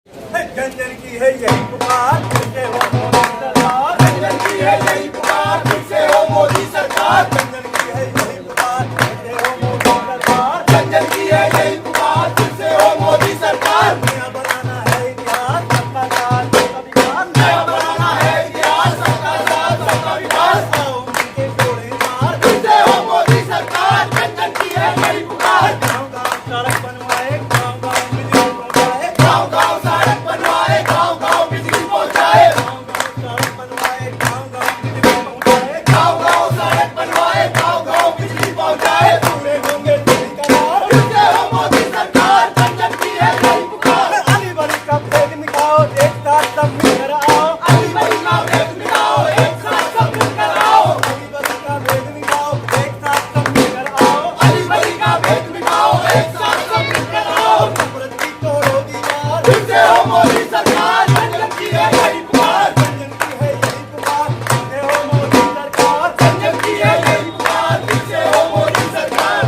जन जन की है यही पुकार, फिर से हो मोदी सरकार। जन जन की है यही पुकार, फिर से हो मोदी सरकार। जन जन की है यही पुकार, फिर से हो मोदी सरकार। जन जन की है यही पुकार, फिर से हो मोदी सरकार। नया बनाना है इतिहास, सबका साथ सबका विकास। नया बनाना है इतिहास, सबका साथ सबका विकास। आओ उनके जोड़े मार, फिर से हो मोदी सरकार। जन जन की है यही पुकार। गाँव गाँव सड़क बनवाए, गाँव गाँव बिजली पहुँचाए। गाँव गाँव सड़क बनवाए, गाँव गाँव बिजली पहुँचाए। गाँव गाँव सड़क बनवाए, गाँव गाँव बिजली पहुँचाए। गाँव गाँव सड़क बनवाए, गाँव गाँव बिजली पहुँचाए। पूरे होंगे दिल्ली का राज, फिर से हो मोदी सरकार। जन जन की है यही पुकार। अली बली का भेद मिटाओ, एक साथ सब मिलकर आओ। अली बली का भेद मिटाओ, एक साथ सब मिलकर आओ। अली बली का भेद मिटाओ, एक साथ सब मिलकर आओ। अली बली का भेद मिटाओ, एक साथ सब मिलकर आओ। नफरत की तोड़ो दीवार, फिर से हो मोदी सरकार। जन जन की है यही पुकार, जन जन की है यही पुकार, फिर से हो मोदी सरकार। जन जन की है यही पुकार, फिर से हो मोदी सरकार।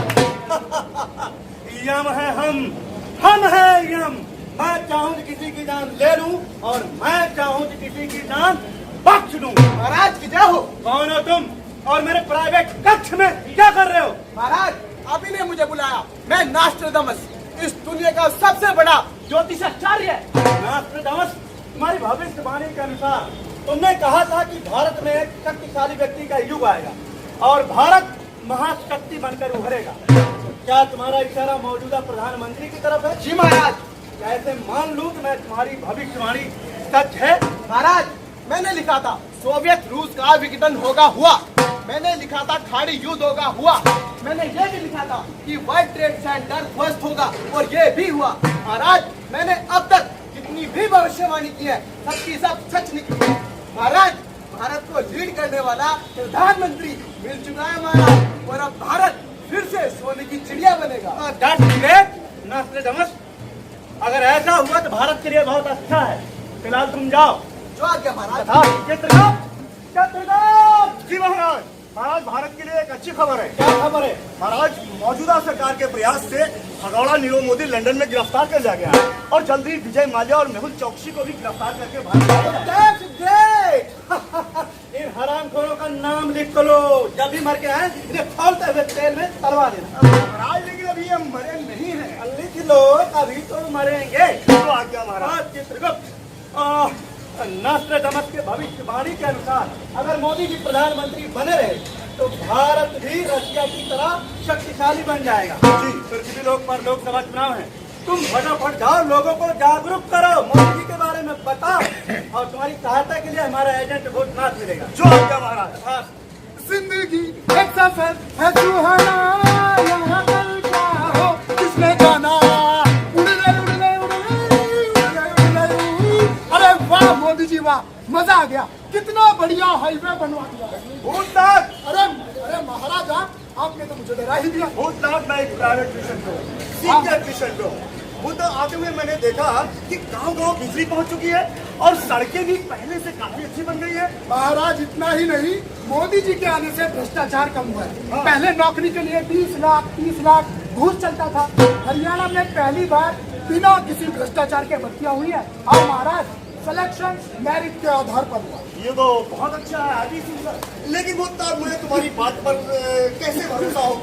यम है हम है यम। मैं चाहूं कि किसी की जान ले लूं और मैं चाहूं कि किसी की जान बख्श दूं। महाराज की जय हो। कौन हो तुम और मेरे प्राइवेट कक्ष में क्या कर रहे हो? महाराज अभी ने मुझे बुलाया। मैं नास्ट्राडामस, इस दुनिया का सबसे बड़ा ज्योतिषाचार्य है। नास्ट्राडामस, तुम्हारी भविष्यवाणी के अनुसार तुमने कहा था कि भारत में एक शक्तिशाली व्यक्ति का युग आएगा और भारत महाशक्ति बनकर उभरेगा। क्या तुम्हारा इशारा मौजूदा प्रधानमंत्री की तरफ है? जी महाराज। कैसे मान लूं कि मैं तुम्हारी भविष्यवाणी सच है? महाराज मैंने लिखा था सोवियत रूस का विघटन होगा हुआ। मैंने लिखा था खाड़ी युद्ध होगा हुआ। मैंने ये भी लिखा था कि वर्ल्ड ट्रेड सेंटर ध्वस्त होगा और ये भी हुआ। महाराज मैंने अब तक जितनी भी भविष्यवाणी की है सबकी सब सच निकली है। महाराज भारत को लीड करने वाला प्रधानमंत्री मिल चुका है महाराज, और अब भारत फिर से सोने की चिड़िया बनेगा। That's great, नास्ट्राडामस। अगर ऐसा हुआ तो भारत के लिए बहुत अच्छा है। फिलहाल तुम जाओ। जो आज्ञा महाराज। तथा चित्रगुप्त जी महाराज। महाराज भारत के लिए एक अच्छी खबर है। क्या खबर है? महाराज मौजूदा सरकार के प्रयास से भगौड़ा नीरव मोदी लंदन में गिरफ्तार कर लिया गया है और जल्दी विजय माल्या और मेहुल चौकसी को भी गिरफ्तार करके भारत लाया जाएगा। इन हरामखोरों का नाम लिख लो। जब भी मर के आए इन्हें खौलते हुए तेल में तलवा देना। महाराज लेकिन अभी हम मरे नहीं हैं। लिख लो, अभी तो मरेंगे। तो आज्ञा महाराज। चित्रगुप्त, नास्ट्राडामस के भविष्यवाणी के अनुसार अगर मोदी जी प्रधानमंत्री बने रहे तो भारत भी रशिया की तरह शक्तिशाली बन जाएगा। जी, पृथ्वी लोक पर लोकसभा चुनाव है। तुम फटाफट जाओ, लोगों को जागरूक करो, मोदी जी के बारे में बताओ और तुम्हारी सहायता के लिए हमारा एजेंट भूतनाथ मिलेगा। जो आज्ञा महाराज। हाँ। जिंदगी एक सफर है सुहाना, यहाँ कल क्या हो किसने जाना। उड़ ले उड़ ले उड़ ले उड़ ले उड़ ले। अरे वाह मोदी जी वाह, मजा आ गया। कितना बढ़िया हाईवे बनवा दिया। भूतनाथ। अरे अरे महाराज आपने तो मुझे डरा ही दिया। भूतनाथ, मैं एक प्राइवेट मिशन को सीनियर मिशन को बुद्ध आते हुए मैंने देखा कि गांव-गांव बिजली पहुंच चुकी है और सड़कें भी पहले से काफी अच्छी बन गई है। महाराज इतना ही नहीं, मोदी जी के आने से भ्रष्टाचार कम हुआ है। पहले नौकरी के लिए 20 लाख 30 लाख घूस चलता था। हरियाणा में पहली बार बिना किसी भ्रष्टाचार के भर्तियां हुई है और महाराज सिलेक्शन मेरिट के आधार पर हुआ। ये तो बहुत अच्छा है, आदि सुंदर। लेकिन भूतनाथ, मुझे तुम्हारी बात पर कैसे भरोसा हो? मैं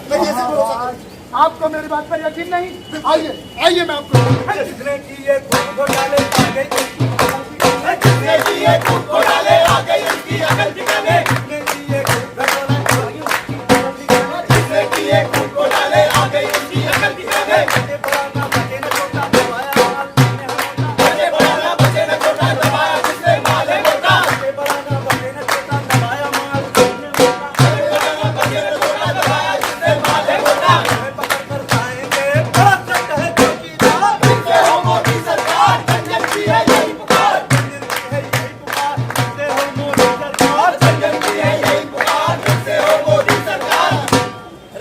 कैसे भरोसा करूं? आपको मेरी बात पर यकीन नहीं? आइए आइए मैं आपको। जिसने की ये खुद को डाले आ गई उसकी अकल ठिकाने। जिसने की ये खुद को डाले आ गई उसकी अकल ठिकाने। जिसने की ये खुद को डाले आ गई उसकी अकल ठिकाने। जिसने की ये खुद को डाले आ गई उसकी अकल ठिकाने। बचे बड़ा ना बचे न छोटा, दबाया माल जिसने हमोटा। बचे बड़ा ना बचे न छोटा, दबाया जिसने माल है मोटा। बचे बड़ा ना बचे न छोटा, दबाया माल जिसने मोटा। बचे बड़ा ना बचे न छोटा, दबाया जिसने माल है मोटा। हमें पकड़ कर खाएंगे बड़ा सच है चौकीदार। फिर से हो मोदी सरकार। जन जन की है यही पुकार। जन जन की है यही पुकार, फिर से हो मोदी सरकार। जन जन की है यही पुकार। फिर से हो मोदी सरकार।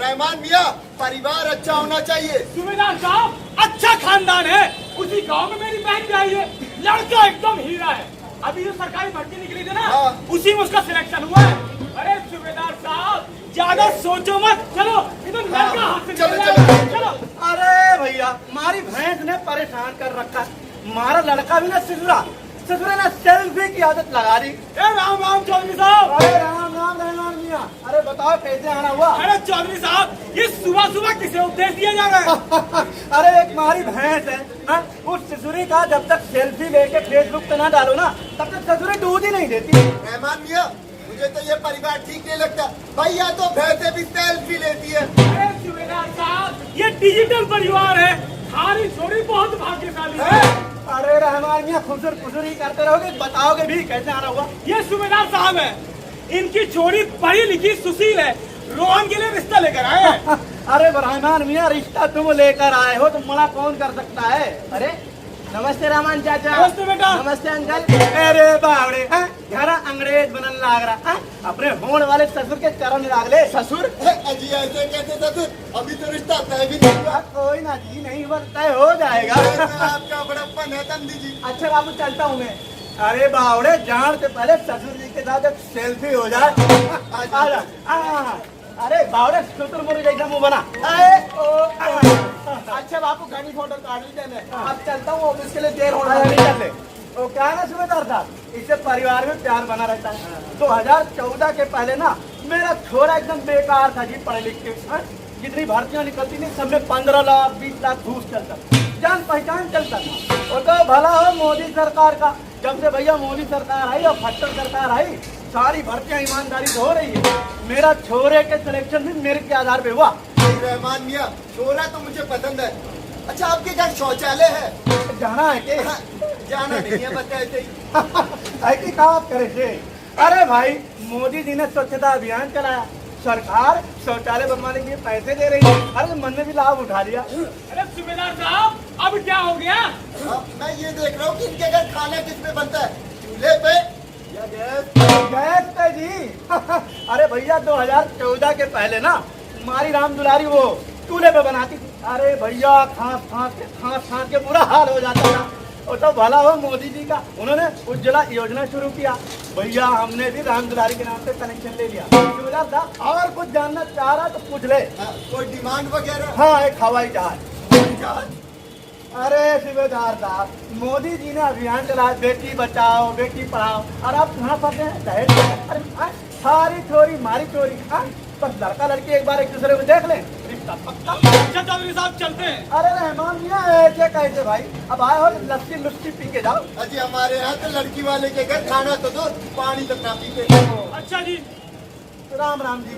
रहमान मियां, परिवार अच्छा होना चाहिए। सुबेदार साहब, अच्छा खानदान है। उसी गांव में मेरी बहन भी आई है। लड़का एकदम हीरा है। अभी जो सरकारी भर्ती निकली थी ना, उसी में उसका सिलेक्शन हुआ है। अरे सुबेदार साहब, ज्यादा सोचो मत। चलो इधर लड़का हाथ से चलो, निकल चलो। चलो। अरे भैया, हमारी भैंस ने परेशान कर रखा है। हमारा लड़का भी ना सिसुरा ससुरे ने सेल्फी की आदत लगा दी। राम राम चौधरी साहब। अरे राम राम रहमान मियां, अरे बताओ कैसे आना हुआ? अरे चौधरी साहब, ये सुबह सुबह किसे उपदेश दिया जा रहा है? अरे एक हमारी भैंस है हाँ? उस ससुरी का जब तक सेल्फी लेके फेसबुक पे ना डालो ना तब तक ससुरी दूध ही नहीं देती। रहमान मियां, मुझे तो ये परिवार ठीक नहीं लगता। भाई या तो भैंसे भी सेल्फी लेती है। अरे सूबेदार साहब, ये डिजिटल परिवार है, हमारी छोरी बहुत भाग्यशाली है। अरे रहमान मियां खुसुर खुसुर ही करते रहोगे, बताओगे भी कैसे आना हुआ? ये सूबेदार साहब है, इनकी छोरी पढ़ी लिखी सुशील है, रोहन के लिए रिश्ता लेकर आए हैं। अरे रहमान मियां, रिश्ता तुम लेकर आए हो तो मना कौन कर सकता है? अरे नमस्ते रामान चाचा। नमस्ते बेटा। नमस्ते अंकल। अरे बावड़े घर अंग्रेज बनन लाग रहा है? अपने होने वाले ससुर के चरण लाग ले। ससुर अजी ऐसे कैसे ससुर, अभी तो रिश्ता तय भी नहीं हुआ। कोई ना जी, नहीं बस तय हो जाएगा। आपका बड़प्पन है तंदी जी। अच्छा बाबू चलता हूँ मैं। अरे बावड़े जान से पहले ससुर जी के साथ एक सेल्फी हो जाए। आजा। अरे बावड़े सुतर मुझे जैसा मुंह बना। अच्छा बापू गाड़ी फोटो काट ली मैंने, अब चलता हूँ ऑफिस के लिए, देर हो रहा है। कर ले। तो क्या है ना सूबेदार साहब, इससे परिवार में प्यार बना रहता है। 2014 के पहले ना मेरा छोरा एकदम बेकार था जी, पढ़े लिख के जितनी भर्तियां निकलती थी सब में 15 लाख 20 लाख घूस चलता, जान पहचान चलता था। और तो भला हो मोदी सरकार का, जब से भैया मोदी सरकार आई और खट्टर सरकार आई, सारी भर्तियां ईमानदारी से हो रही है। मेरा छोरे के सिलेक्शन भी मेरिट के आधार पे हुआ। रहमान मियां, छोरा तो मुझे पसंद है। अच्छा आपके घर शौचालय है? जाना है के? जाना नहीं है, बस ऐसे ही। ऐसी कहा करे थे? अरे भाई मोदी जी ने स्वच्छता अभियान चलाया, सरकार शौचालय बनवाने के लिए पैसे दे रही है। अरे मन ने भी लाभ उठा लिया। अरे सूबेदार साहब, अब क्या हो गया? मैं ये देख रहा हूँ कि इनके घर खाना किस पे बनता है, चूल्हे पे या गैस पे जी। अरे भैया 2014 के पहले ना हमारी राम दुलारी वो चूल्हे पे बनाती थी। अरे भैया खांस के बुरा हाल हो जाता था। और तो भला हो मोदी जी का, उन्होंने उज्ज्वला योजना शुरू किया। भैया हमने भी राम दुलारी के नाम पे कनेक्शन ले लिया। सूबेदार साहब और कुछ जानना चाह रहा तो पूछ ले। कोई डिमांड वगैरह? हाँ, एक हवाई जहाज। अरे सूबेदार साहब, मोदी जी ने अभियान चलाया, बेटी बचाओ बेटी पढ़ाओ, और आप कहाँ फंसे हैं? दहेज। अरे सारी चोरी मारी चोरी। बस लड़का लड़की एक बार एक दूसरे को देख ले, रिश्ता पक्का। अच्छा चौधरी साहब, चलते हैं। अरे रहमान मियां ऐसे कैसे भाई, अब आए हो लस्सी लुस्सी पी के जाओ। अजी हमारे यहाँ तो लड़की वाले के घर खाना तो दो, पानी तक ना पीते। अच्छा जी। राम राम जी।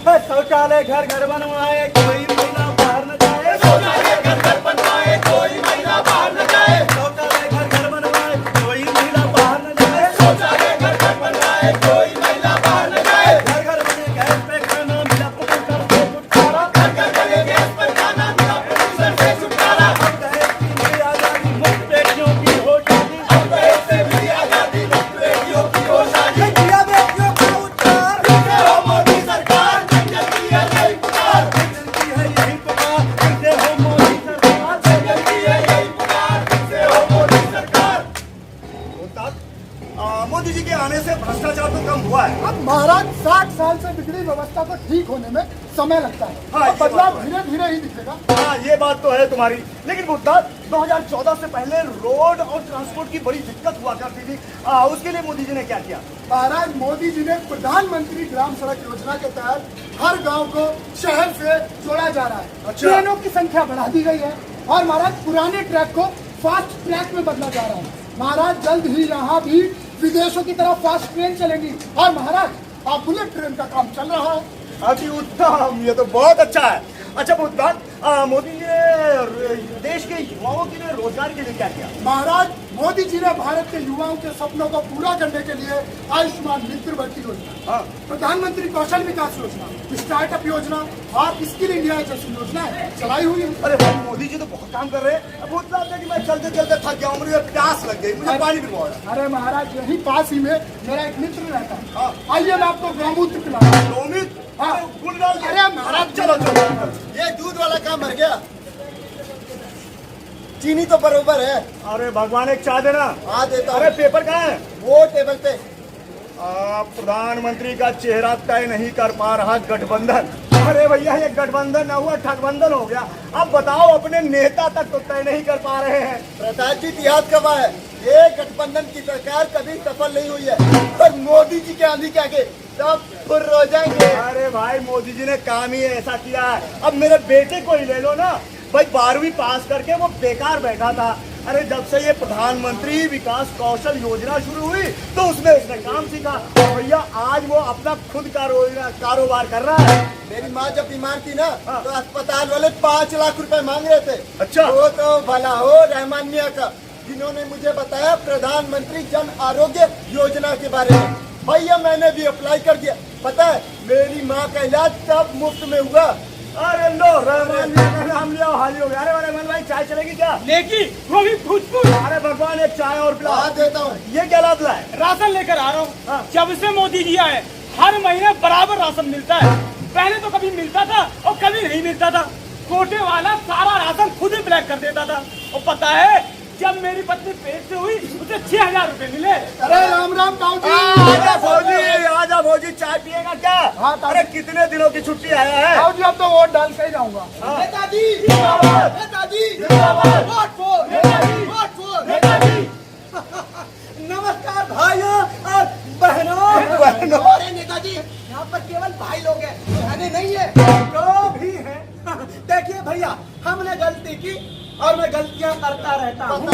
बस शौचालय घर घर बनवाए, कोई महिला बाहर न जाए। शौचालय घर घर बनवाए, कोई महिला बाहर न जाए। शौचालय घर घर बनवाए, कोई महिला बाहर न जाए। शौचालय घर घर बनवाए, कोई महिला बाहर न जाए। घर घर बने गैस पे खाना मिला प्रदूषण से छुटकारा। घर घर बने गैस पर खाना मिला प्रदूषण से छुटकारा। अब दहेज की मिली आजादी, मुफ्त बेटियों की हो शादी। अब दहेज से मिली आजादी, मुफ्त बेटियों की हो शादी। दिया बेटियों का उद्धार, फिर हो मोदी सरकार, जंगल की है यही पुकार। जिनकी है यही पुकार, जिनसे हो मोदी सरकार। जंगल की है यही पुकार, फिर हो मोदी सरकार। मोदी जी के आने से भ्रष्टाचार तो कम हुआ है। अब महाराज 60 साल से बिगड़ी व्यवस्था को ठीक होने में समय लगता है। हाँ, अब ये बदलाव बात है। धीरे धीरे ही दिखेगा। हाँ, ये बात तो है तुम्हारी, लेकिन बुद्धा 2014 से पहले रोड और ट्रांसपोर्ट की बड़ी दिक्कत हुआ करती थी। उसके लिए मोदी जी ने क्या किया? महाराज मोदी जी ने प्रधानमंत्री ग्राम सड़क योजना के तहत हर गांव को शहर से जोड़ा जा रहा है। अच्छा। ट्रेनों की संख्या बढ़ा दी गई है और महाराज पुराने ट्रैक को फास्ट ट्रैक में बदला जा रहा है। महाराज जल्द ही यहाँ भी विदेशों की तरफ फास्ट ट्रेन चलेंगी और महाराज अब बुलेट ट्रेन का काम चल रहा है। अति उत्तम, ये तो बहुत अच्छा है। अच्छा बुद्धा, मोदी जी ने देश के युवाओं के लिए रोजगार के लिए क्या किया? महाराज मोदी जी ने भारत के युवाओं के सपनों को पूरा करने के लिए आयुष्मान मित्र भर्ती योजना, हाँ। प्रधानमंत्री कौशल विकास योजना, स्टार्टअप योजना और स्किल इंडिया जैसी योजनाएं चलाई हुई है। अरे भाई मोदी जी तो बहुत काम कर रहे हैं। अब बुद्धा कि मैं चलते चलते थक गया हूँ, मुझे प्यास लग गई, मुझे पानी पिलवाओ। अरे महाराज यही पास ही में मेरा एक मित्र रहता है। हाँ। आइए मैं आपको गौमूत्र पिलाऊंगा। रोमित, हाँ। गुड़ डाल के। अरे महाराज चलो चलो। ये दूध वाला काम मर गया, चीनी तो बरोबर है। अरे भगवान एक चाय देना। हाँ देता हूँ। अरे पेपर कहाँ है? वो टेबल पे। प्रधानमंत्री का चेहरा तय नहीं कर पा रहा गठबंधन। अरे भैया ये गठबंधन ना हुआ ठगबंधन हो गया। अब बताओ अपने नेता तक तो तय नहीं कर पा रहे हैं। प्रसाद जी याद कब है, ये गठबंधन की सरकार कभी सफल नहीं हुई है और मोदी जी के आंधी के आगे सब फुर्र हो जाएंगे। अरे भाई मोदी जी ने काम ही ऐसा किया है। अब मेरे बेटे को ही ले लो ना भाई, 12वीं पास करके वो बेकार बैठा था। अरे जब से ये प्रधानमंत्री विकास कौशल योजना शुरू हुई तो उसमें उसने काम सीखा और भैया आज वो अपना खुद का कारोबार कर रहा है। मेरी माँ जब बीमार थी ना तो अस्पताल वाले 5 लाख रुपए मांग रहे थे। अच्छा। वो तो भला हो रहमान मियाँ का, जिन्होंने मुझे बताया प्रधानमंत्री जन आरोग्य योजना के बारे में। भैया मैंने भी अप्लाई कर दिया, पता है मेरी माँ का इलाज सब मुफ्त में हुआ। अरे लो रहमान का नाम लिया हाली हो गया। अरे रहमान भाई चाय चलेगी क्या? लेकिन वो भी फूस। अरे भगवान एक चाय और पिला देता हूँ। ये क्या लाद रहा है? राशन लेकर आ रहा हाँ। हूँ। जब से मोदी जी आए हर महीने बराबर राशन मिलता है। पहले तो कभी मिलता था और कभी नहीं मिलता था। कोटे वाला सारा राशन खुद ही ब्लैक कर देता था। और पता है जब मेरी पत्नी पेट से हुई उसे 6,000 रुपए मिले। अरे राम राम ताऊ जी। आजा भौजी चाय पिएगा क्या? हाँ, ताऊ। अरे कितने दिनों की छुट्टी आया है? ताऊ जी अब तो वोट डाल के ही जाऊंगा। नेताजी जिंदाबाद। नेताजी जिंदाबाद। Vote for Netaji. Vote for Netaji. नमस्कार भाइयों और बहनों। अरे नेताजी यहाँ पर केवल भाई लोग हैं, बहनें नहीं है। जो भी हैं देखिए भैया हमने गलती की और मैं गलतियां करता रहता हूँ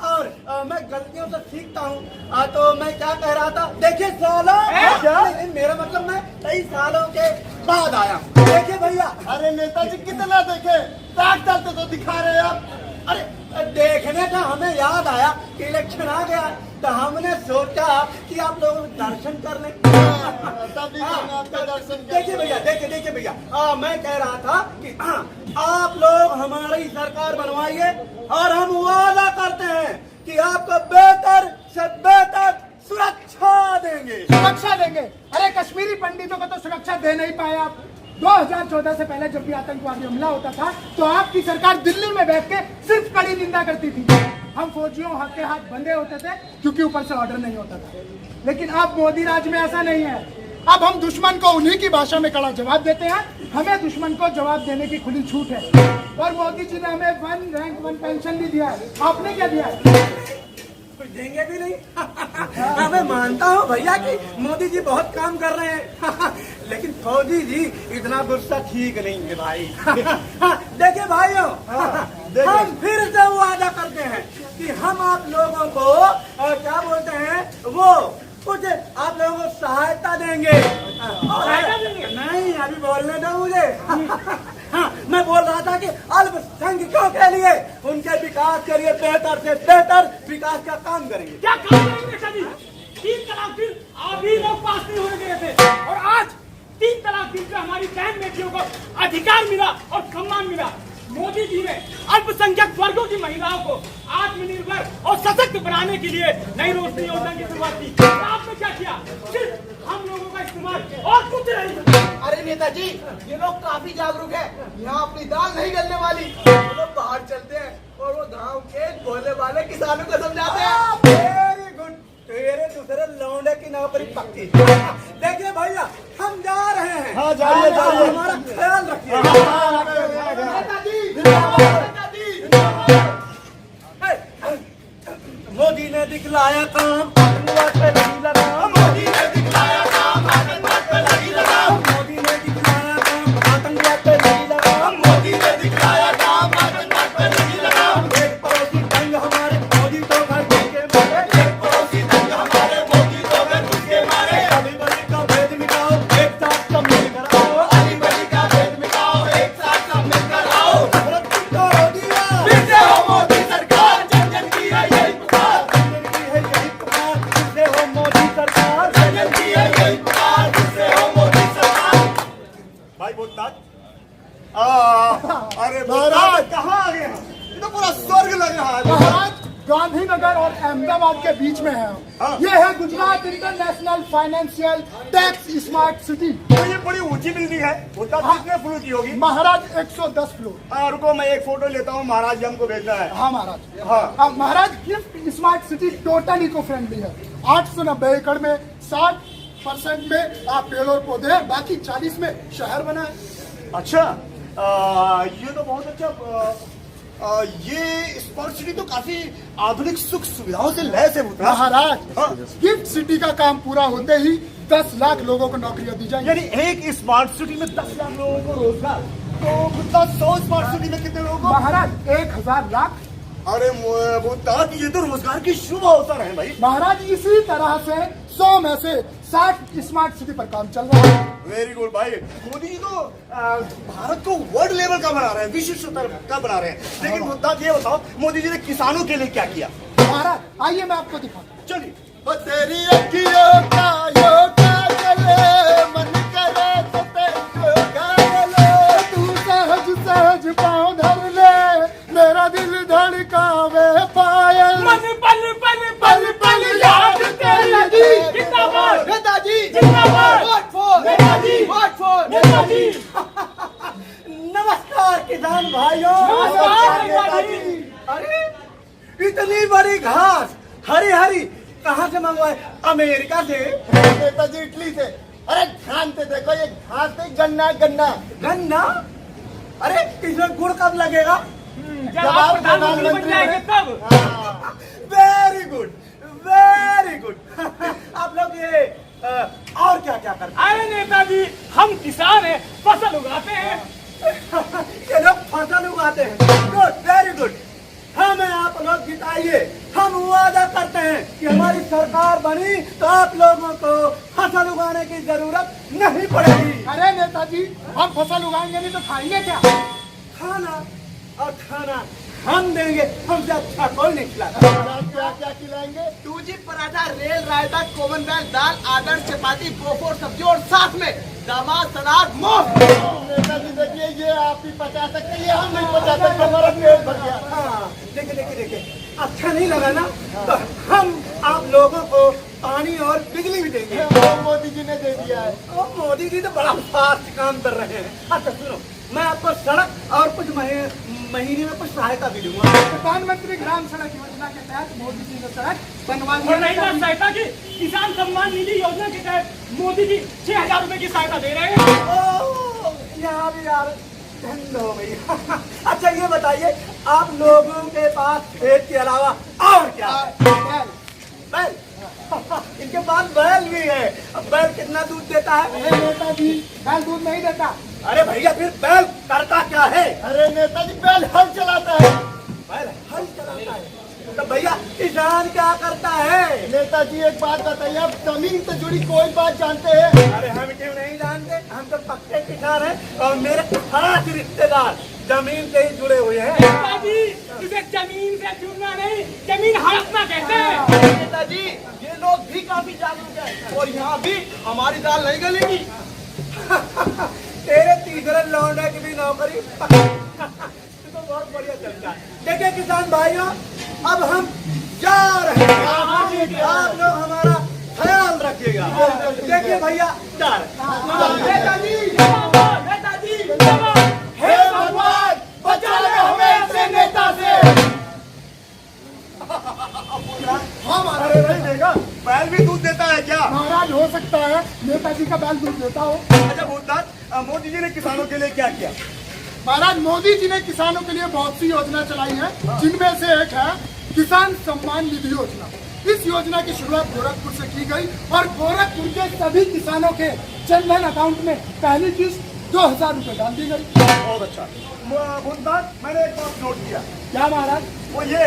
और मैं गलतियों से सीखता हूँ। तो मैं क्या कह रहा था, देखिए सालों मेरा मतलब मैं कई सालों के बाद आया हूँ। देखिए भैया। अरे नेताजी कितना देखे, ट्रैक्टर तो दिखा रहे हैं आप। अरे देखने का हमें याद आया कि इलेक्शन आ गया तो हमने सोचा कि आप लोग दर्शन कर लें। देखिए भैया देखिए भैया मैं कह रहा था कि आप लोग हमारी सरकार बनवाइए और हम वादा करते हैं कि आपको बेहतर से बेहतर सुरक्षा देंगे। सुरक्षा देंगे? अरे कश्मीरी पंडितों को तो सुरक्षा दे नहीं पाए आप। 2014 से पहले जब भी आतंकवादी हमला होता था तो आपकी सरकार दिल्ली में बैठ के सिर्फ कड़ी निंदा करती थी। हम फौजियों के हाथ बंधे होते थे क्योंकि ऊपर से ऑर्डर नहीं होता था। लेकिन अब मोदी राज में ऐसा नहीं है। अब हम दुश्मन को उन्हीं की भाषा में कड़ा जवाब देते हैं। हमें दुश्मन को जवाब देने की खुली छूट है। और मोदी जी ने हमें 1 रैंक 1 पेंशन भी दिया है। आपने क्या दिया है? कुछ देंगे भी नहीं। मैं मानता हूँ भैया कि मोदी जी बहुत काम कर रहे हैं लेकिन फौजी जी इतना गुस्सा ठीक नहीं है भाई। देखिए भाइयों हम फिर से वादा करते हैं कि हम आप लोगों को क्या बोलते हैं वो कुछ आप लोगों को सहायता देंगे। नहीं अभी बोलने दो मुझे। हाँ, मैं बोल रहा था कि अल्पसंख्यकों के लिए उनके विकास के लिए बेहतर से बेहतर विकास का काम करेंगे। क्या काम करेंगे सभी? 3 तलाक बिल अभी लोग पास नहीं होने गए थे और आज 3 तलाक बिल पे हमारी बहन बेटियों को अधिकार मिला और सम्मान मिला। मोदी जी ने अल्पसंख्यक वर्गों की महिलाओं को आत्मनिर्भर और सशक्त बनाने के लिए नई रोशनी योजना की शुरुआत की। आपने क्या किया? सिर्फ हम लोगों का इस्तेमाल और कुछ नहीं। अरे नेताजी ये लोग काफी जागरूक है, यहाँ अपनी दाल नहीं गलने वाली। वो लोग बाहर चलते हैं और वो गांव के भोले वाले किसानों को समझाते हैं। वेरी गुड, तेरे दूसरे लौंडे की नौकरी पक्की। देखिए भैया हम जा रहे हैं। हाँ जाइए जाइए। हमारा ख्याल रखिए। नेताजी मोदी ने दिखलाया काम आतंकवाद पे नहीं लगा। मोदी ने दिखलाया काम आतंकवाद पे नहीं लगा। मोदी ने दिखलाया काम आतंकवाद पे नहीं लगा। मोदी ने दिखलाया काम आतंकवाद पे नहीं लगा। एक पड़ोसी दंग हमारे मोदी तो घर के मारे। एक पड़ोसी दंग हमारे मोदी तो घर के मारे। अली बली का भेद मिटाओ एक साथ सब मिलकर आओ। अली बली का भेद मिटाओ एक साथ सब मिलकर आओ। भारत की तोड़ दिया फिर से हो मोदी सरकार। जन जन की है यही पुकार। जन जन की है यही पुकार। फिर से हो मोदी सरकार। जन जन की है यही पुकार। फिर से हो मोदी सरकार। भाई भूतनाथ। अरे महाराज कहाँ आ गए? ये तो पूरा स्वर्ग लग रहा है। महाराज गांधीनगर और अहमदाबाद के बीच में है। हाँ। ये है Gujarat international financial tax smart city. तो ये बड़ी ऊंची बिल्डिंग है। भूतनाथ कितने फ्लोर की होगी? महाराज 110 फ्लोर। रुको मैं एक फोटो लेता हूँ, महाराज जी हमको भेजना है। हाँ महाराज। हाँ। महाराज GIFT smart city total eco friendly है। 890 एकड़ में 60% में आप पेड़ और पौधे हैं, बाकी 40 में शहर बना है। अच्छा, ये तो बहुत अच्छा। ये स्मार्ट सिटी तो काफी आधुनिक सुख सुविधाओं से लैस है भूतनाथ। महाराज, हाँ। गिफ्ट सिटी का काम पूरा होते ही 10 लाख लोगों को नौकरियां दी जाएंगी। यानी एक स्मार्ट सिटी में 10 लाख लोगों को रोजगार, तो भूतनाथ 100 स्मार्ट सिटी में कितने लोगों को? महाराज 1000 लाख। अरे भूतनाथ, ये तो रोजगार की शुभ अवसर है भाई। महाराज इसी तरह से 100 में से 60 स्मार्ट सिटी पर काम चल रहा है। वेरी गुड भाई। मोदी जी तो भारत को वर्ल्ड लेवल का बना रहे हैं, विश्व स्तर का बना रहे हैं। लेकिन भूतनाथ ये बताओ, मोदी जी ने किसानों के लिए क्या किया? महाराज आइए मैं आपको दिखाता हूँ। चलिए। तेरी अखियों का योगा चले, मन करे तो तेरे गाले। तू सहज सहज पाँव धर ले, मेरा दिल धड़कावे पायल। मन पल पल पल पल याद तेरी। जिंदाबाद नेताजी जिंदाबाद। Vote for Netaji vote for Netaji. नमस्कार किसान भाइयों। नमस्कार नेताजी। अरे इतनी बड़ी घास हरी हरी कहाँ से मंगवाए? अमेरिका से। नेताजी इटली से। अरे ध्यान से देखो, ये घास नहीं, गन्ना गन्ना। गन्ना? अरे इसमें गुड़ कब लगेगा? जब आप प्रधानमंत्री बन जाएंगे तब। Very good very good. आप लोग ये और क्या क्या करते अरे नेताजी, हम किसान हैं, फसल उगाते हैं। हैं? ये लोग फसल उगाते हैं। Good, very good. हमें आप लोग जिताइए। हम वादा करते हैं कि हमारी सरकार बनी तो आप लोगों को फसल उगाने की जरूरत नहीं पड़ेगी। अरे नेताजी, हम फसल उगाएंगे नहीं तो खाएंगे क्या? खाना और खाना हम देंगे, हमसे अच्छा कोई नहीं खिलाता। क्या क्या खिलाएंगे? 2G पराठा, रेल रायता, कॉमनवेल्थ दाल, आदर्श चपाती, बोफोर सब्जी और साथ में दामाद सलाद मुफ्त। नेताजी देखिए, ये आप ही पचा सकते हैं, ये हम नहीं पचा सकते, हमारा पेट भर गया। हाँ, देखिए देखिए देखिए, अच्छा नहीं लगा ना तो हम आप लोगों को पानी और बिजली भी देंगे। वो मोदी जी ने दे दिया है। और मोदी जी तो बड़ा फास्ट काम कर रहे हैं। अच्छा सुनो, मैं आपको सड़क और कुछ महीने में कुछ सहायता भी दूंगा। प्रधानमंत्री ग्राम सड़क योजना के तहत मोदी जी ने सड़क बनवा दी और रही बात है। सहायता की, किसान सम्मान निधि योजना के तहत मोदी जी 6000 रुपए की सहायता दे रहे हैं। ओ, यहाँ भी यार ठंड हो गई। अच्छा ये बताइए, आप लोगों के पास खेत के अलावा और क्या है? बैल। इनके पास बैल भी है। अब बैल कितना दूध देता है? अरे नेताजी, बैल दूध नहीं देता। अरे भैया, फिर बैल करता क्या है? अरे नेताजी, बैल हल चलाता है। बैल हल चलाता है। तो भैया किसान क्या करता है? नेताजी एक बात बताइए, आप जमीन से जुड़ी कोई बात जानते हैं? अरे हम क्यों नहीं जानते? हम तो पक्के किसान हैं और मेरे खास रिश्तेदार जमीन से ही जुड़े हुए हैं। नेताजी, इसे जमीन से जुड़ना नहीं, जमीन हड़पना कहते हैं। नेताजी, ये लोग भी काफी जागरूक हैं और यहाँ भी हमारी दाल नहीं गलेगी। तेरे तीसरे लौंडे की भी नौकरी पक्की। तो बहुत बढ़िया चलता है। देखिए किसान भाइयों, अब हम जा रहे हैं। आप लोग हमारा ख्याल रखिएगा। देखिए भैया, जा रहे हैं। नेताजी जिंदाबाद, नेताजी जिंदाबाद। हे भगवान, बचा ले हमें ऐसे नेता से। अरे नहीं देगा, बैल भी दूध देता है क्या? महाराज हो सकता है नेताजी का बैल दूध देता हो। अच्छा भूतनाथ, मोदी जी ने किसानों के लिए क्या किया? महाराज, मोदी जी ने किसानों के लिए बहुत सी योजना चलाई है, जिनमें से एक है किसान सम्मान निधि योजना। इस योजना की शुरुआत गोरखपुर से की गई और गोरखपुर के सभी किसानों के जनधन अकाउंट में पहली किस्त 2000 रुपए डाल दी गई। बहुत अच्छा। भूतनाथ, मैंने एक बात नोट किया। क्या महाराज? वो ये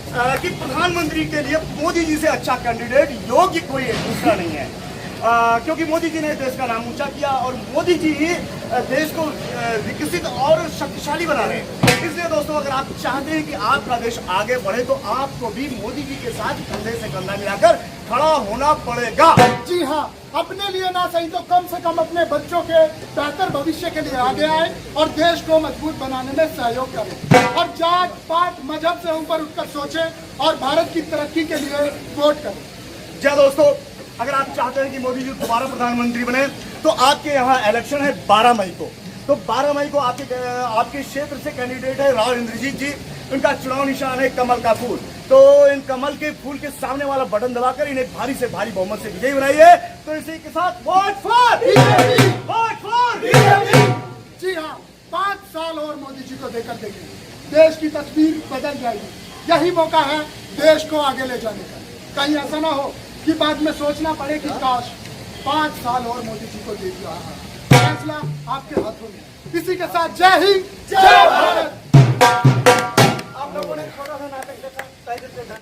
कि प्रधानमंत्री के लिए मोदी जी से अच्छा कैंडिडेट योग्य कोई दूसरा नहीं है। क्योंकि मोदी जी ने देश का नाम ऊंचा किया और मोदी जी ही देश को विकसित और शक्तिशाली बना रहे हैं। इसलिए दोस्तों, अगर आप चाहते हैं कि आपका देश आगे बढ़े तो आपको भी मोदी जी के साथ कंधे से कंधा मिलाकर खड़ा होना पड़ेगा। जी हाँ, अपने लिए ना सही तो कम से कम अपने बच्चों के बेहतर भविष्य के लिए आगे आए और देश को मजबूत बनाने में सहयोग करें और जात पात मजहब से ऊपर उठकर सोचें और भारत की तरक्की के लिए वोट करें। जी दोस्तों, अगर आप चाहते हैं कि मोदी जी दोबारा प्रधानमंत्री बने तो आपके यहाँ इलेक्शन है 12 मई को। तो 12 मई को आपके क्षेत्र से कैंडिडेट है राव इंद्रजीत जी। उनका चुनाव निशान है कमल का फूल। तो इन कमल के फूल के सामने वाला बटन दबाकर इन्हें भारी से भारी बहुमत से विजयी बनाइए। तो इसी के साथ vote for BJP, vote for BJP. जी हाँ, 5 साल और मोदी जी को देकर देखेंगे, देश की तस्वीर बदल जाएगी। यही मौका है देश को आगे ले जाने का। कहीं ऐसा ना हो कि बाद में सोचना पड़े कि काश 5 साल और मोदी जी को दे दिया। फैसला आपके हाथों में। इसी के साथ जय हिंद, जय भारत।